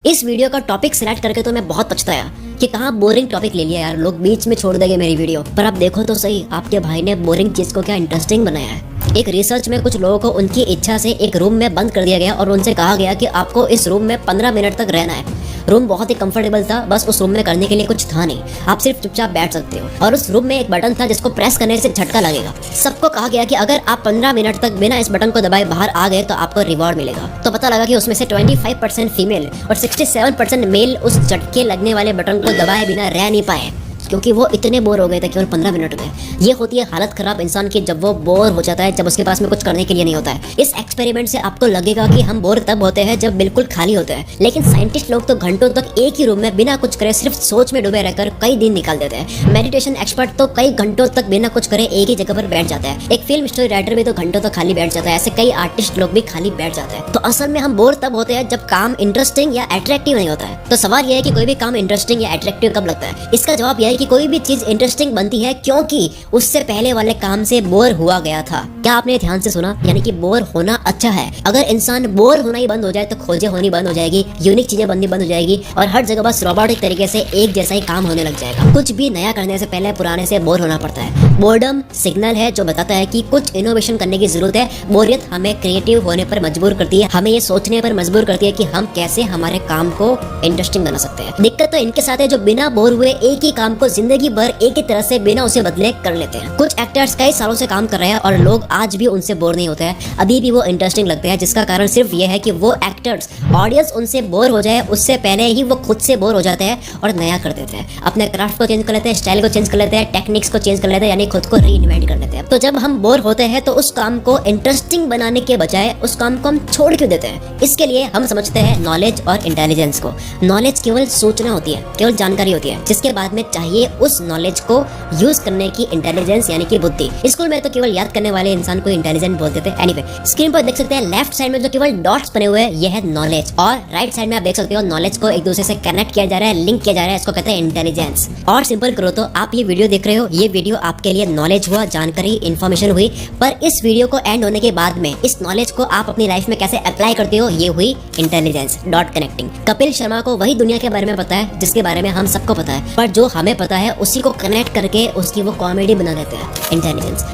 इस वीडियो का topic select करके तो मैं बहुत पछताया कि कहाँ बोरिंग टॉपिक ले लिया यार, लोग बीच में छोड़ देंगे मेरी वीडियो। पर आप देखो तो सही, आपके भाई ने बोरिंग चीज को क्या इंटरेस्टिंग बनाया है। एक रिसर्च में कुछ लोगों को उनकी इच्छा से एक रूम में बंद कर दिया गया और उनसे कहा गया कि आपको इस रूम में 15 मिनट तक रहना है। रूम बहुत ही कंफर्टेबल था, बस उस रूम में करने के लिए कुछ था नहीं, आप सिर्फ चुपचाप बैठ सकते हो। और उस रूम में एक बटन था जिसको प्रेस करने से झटका लगेगा। सबको कहा गया कि अगर आप 15 मिनट तक बिना इस बटन को दबाए बाहर आ गए तो आपको रिवॉर्ड मिलेगा। तो पता लगा कि उसमें से 25% फीमेल और 67% मेल उस झटके लगने वाले बटन को दबाए बिना रह नहीं पाए, क्योंकि वो इतने बोर हो गए थे केवल 15 मिनट में। ये होती है हालत खराब इंसान की जब वो बोर हो जाता है, जब उसके पास में कुछ करने के लिए नहीं होता है। इस एक्सपेरिमेंट से आपको लगेगा कि हम बोर तब होते हैं जब बिल्कुल खाली होते हैं, लेकिन साइंटिस्ट लोग तो घंटों तक एक ही रूम में बिना कुछ करे सिर्फ सोच में डूबे रहकर कई दिन निकाल देते हैं। मेडिटेशन एक्सपर्ट तो कई घंटों तक बिना कुछ करे एक ही जगह पर बैठ जाता है। एक फिल्म स्टोरी राइटर भी तो घंटों तक खाली बैठ जाता है। ऐसे कई आर्टिस्ट लोग भी खाली बैठ जाते हैं। तो असल में हम बोर तब होते हैं जब काम इंटरेस्टिंग या अट्रैक्टिव नहीं होता है। तो सवाल यह है कि कोई भी काम इंटरेस्टिंग या अट्रैक्टिव कब लगता है। इसका जवाब यह है कि कोई भी चीज इंटरेस्टिंग बनती है क्योंकि उससे पहले वाले काम से बोर हुआ गया था। क्या आपने ध्यान से सुना? यानी कि बोर होना अच्छा है। अगर इंसान बोर होना ही बंद हो जाए तो खोजें होनी बंद हो जाएगी, यूनिक चीजें बननी बंद हो जाएगी और हर जगह बस रोबोटिक तरीके से एक जैसा ही काम होने लग जाएगा। कुछ भी नया करने से पहले पुराने से बोर होना पड़ता है। बोर्डम सिग्नल है जो बताता है कि कुछ इनोवेशन करने की जरूरत है। बोरियत हमें क्रिएटिव होने पर मजबूर करती है, हमें ये सोचने पर मजबूर करती है कि हम कैसे हमारे काम को इंटरेस्टिंग बना सकते हैं। दिक्कत तो इनके साथ है जो बिना बोर हुए एक ही काम को जिंदगी भर एक ही तरह से बिना उसे बदले कर लेते हैं। कुछ एक्टर्स कई सालों से काम कर रहे हैं और लोग आज भी उनसे बोर नहीं होते हैं, अभी भी वो इंटरेस्टिंग लगते हैं। जिसका कारण सिर्फ ये है कि वो एक्टर्स ऑडियंस उनसे बोर हो जाए उससे पहले ही वो खुद से बोर हो जाते हैं और नया कर देते हैं। अपने क्राफ्ट को चेंज कर लेते हैं, स्टाइल को चेंज कर लेते हैं, टेक्निक्स को चेंज कर लेते हैं, यानी खुद को रीइन्वेंट कर लेते हैं। तो जब हम बोर होते हैं तो उस काम को इंटरेस्टिंग बनाने के बजाय उस काम को हम छोड़ क्यों देते हैं? इसके लिए हम समझते हैं नॉलेज और इंटेलिजेंस को। नॉलेज केवल सूचना होती है, केवल जानकारी होती है, जिसके बाद में चाहिए उस नॉलेज को यूज करने की इंटेलिजेंस यानी कि बुद्धि। स्कूल में तो केवल याद करने वाले इंसान को इंटेलिजेंट बोलते थे। एनीवे, स्क्रीन पर देख सकते हैं लेफ्ट साइड में जो केवल डॉट्स बने हुए हैं ये है नॉलेज, और राइट साइड में आप देख सकते हो नॉलेज को एक दूसरे से कनेक्ट किया जा रहा है, लिंक किया जा रहा है। इसको कहते हैं इंटेलिजेंस। और सिंपल करो तो आप ये वीडियो देख रहे हो, ये वीडियो आपके लिए नॉलेज हुआ, जानकारी, इन्फॉर्मेशन हुई, पर इस वीडियो को एंड होने के बाद में इस नॉलेज को आप अपनी लाइफ में कैसे अप्लाई करते हो, ये हुई intelligence. Dot connecting. Kapil Sharma को वही दुनिया के बारे में पता है जिसके बारे में हम सबको पता है, पर जो हमें पता है उसी को कनेक्ट करके उसकी वो कॉमेडी बना देते हैं। इंटेलिजेंस।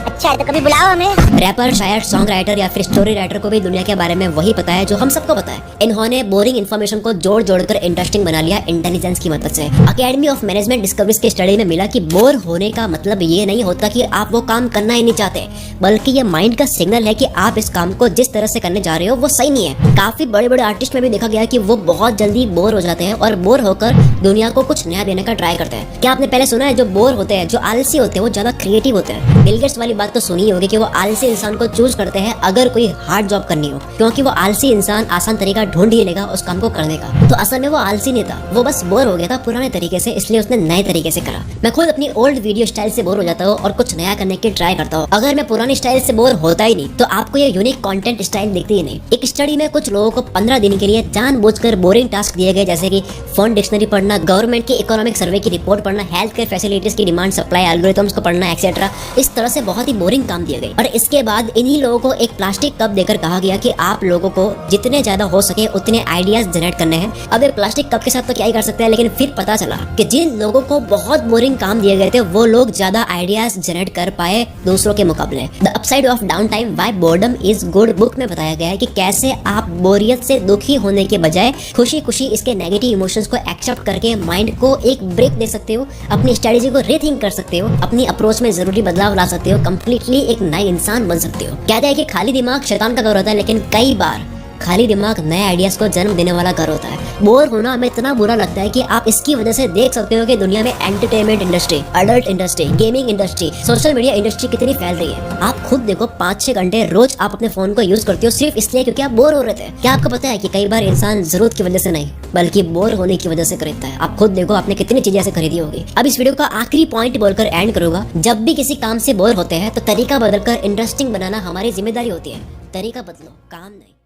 अच्छा तो कभी बुलाओ हमें। रैपर, शायर, सॉन्ग राइटर या फिर स्टोरी राइटर को भी दुनिया के बारे में वही पता है जो हम सबको पता है। इन्होंने बोरिंग इन्फॉर्मेशन को जोड़ जोड़कर इंटरेस्टिंग बना लिया इंटेलिजेंस की मदद से। अकेडमी ऑफ मैनेजमेंट डिस्कवरीज की स्टडी में मिला कि बोर होने का मतलब ये नहीं होता कि आप वो काम करना ही नहीं चाहते, बल्कि ये माइंड का सिग्नल है कि आप इस काम को जिस तरह से करने जा रहे हो वो सही नहीं है। काफी बड़े बड़े आर्टिस्ट में भी देखा गया कि वो बहुत जल्दी बोर हो जाते हैं और बोर होकर दुनिया को कुछ नया देने का ट्राई करते हैं। क्या आपने पहले सुना है जो बोर होते हैं, जो आलसी होते हैं, वो ज्यादा क्रिएटिव होते हैं? बिल गेट्स वाली बात तो सुनी होगी कि वो आलसी इंसान को चूज करते हैं अगर कोई हार्ड जॉब करनी हो, क्योंकि वो आलसी इंसान आसान तरीका ढूंढ ही लेगा उस काम को करने का। तो असल में वो आलसी नहीं था, वो बस बोर हो गया था पुराने तरीके से, इसलिए उसने नए तरीके से करा। मैं खुद अपनी ओल्ड वीडियो स्टाइल से बोर हो जाता हूँ और कुछ नया करने की ट्राई करता हूँ। अगर मैं पुरानी स्टाइल से बोर होता ही नहीं तो आपको ये यूनिक कंटेंट स्टाइल दिखती ही नहीं। एक स्टडी में कुछ लोगों को 15 दिन के लिए जानबूझकर बोरिंग टास्क दिए गए, जैसे कि फोन डिक्शनरी पढ़ना, गवर्नमेंट की इकोनॉमिक सर्वे की रिपोर्ट पढ़ना, हेल्थ केयर फैसिलिटीज की डिमांड सप्लाई एल्गोरिथम्स को पढ़ना, एक्सेट्रा। इस तरह से बहुत ही बोरिंग काम दिए गए और इसके बाद इन्हीं लोगों को एक प्लास्टिक कप देकर कहा गया कि आप लोगों को जितने ज्यादा हो सके उतने आइडियाज जनरेट करने हैं। अब एक प्लास्टिक कप के साथ तो क्या ही कर सकते हैं, लेकिन फिर पता चला कि जिन लोगों को बहुत बोरिंग काम दिए गए थे वो लोग ज्यादा आइडियाज जनरेट कर पाए दूसरों के मुकाबले। The upside of down time why boredom is good book में बताया गया है कि कैसे आप बोरियत से दुखी होने के बजाय खुशी खुशी इसके नेगेटिव इमोशंस को एक्सेप्ट करके माइंड को एक ब्रेक दे सकते हो, अपनी स्ट्रेटेजी को रीथिंक कर सकते हो, अपनी अप्रोच में जरूरी बदलाव ला सकते हो, कंप्लीटली एक नए इंसान बन सकते हो। कहते हैं कि खाली दिमाग शैतान का घर होता है, लेकिन कई बार खाली दिमाग नए आइडियाज को जन्म देने वाला घर होता है। बोर होना हमें इतना बुरा लगता है कि आप इसकी वजह से देख सकते हो कि दुनिया में entertainment industry, adult industry, gaming industry, social media industry कितनी फैल रही है। आप खुद देखो 5-6 घंटे रोज आप अपने फोन को यूज करते हो सिर्फ इसलिए क्योंकि आप बोर हो रहे थे। क्या आपको पता है कि कई बार इंसान जरूरत की वजह से नहीं बल्कि बोर होने की वजह से खरीदता है? आप खुद देखो आपने कितनी चीजें ऐसे खरीदी होगी। अब इस वीडियो का आखिरी पॉइंट बोलकर एंड करूंगा, जब भी किसी काम से बोर होते हैं तो तरीका बदलकर इंटरेस्टिंग बनाना हमारी जिम्मेदारी होती है। तरीका बदलो, काम नहीं।